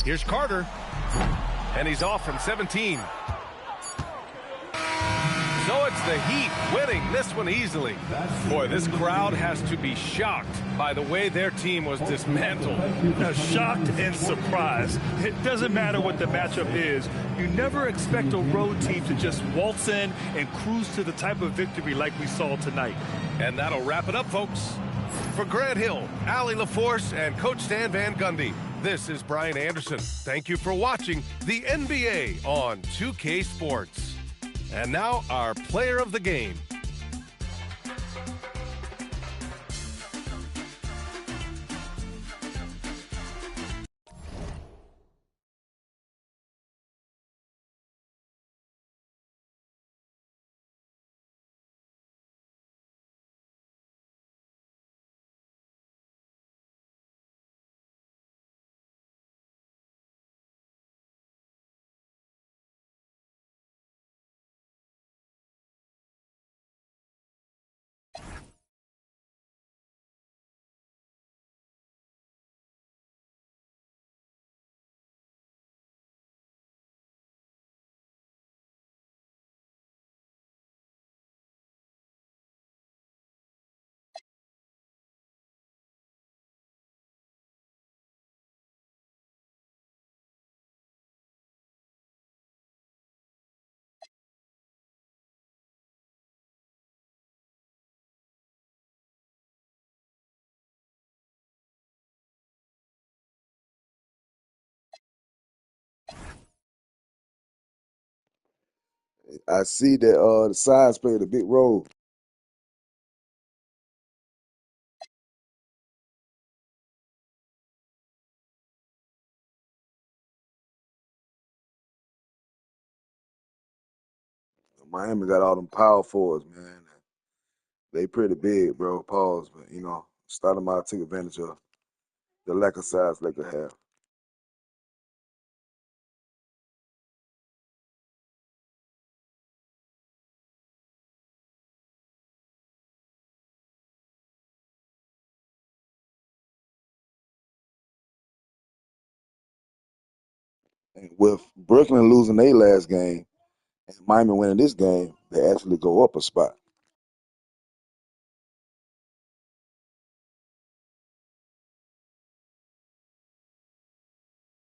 Here's Carter, and he's off from 17. So it's the Heat winning this one easily. Boy, this crowd has to be shocked by the way their team was dismantled. Shocked and surprised. It doesn't matter what the matchup is. You never expect a road team to just waltz in and cruise to the type of victory like we saw tonight. And that'll wrap it up, folks. For Grant Hill, Allie LaForce, and Coach Stan Van Gundy, this is Brian Anderson. Thank you for watching the NBA on 2K Sports. And now our player of the game. I see that the size played a big role. Miami got all them power forwards, man. They pretty big, bro. Pause, but start them out, take advantage of the lack of size they could have. And with Brooklyn losing their last game and Miami winning this game, they actually go up a spot.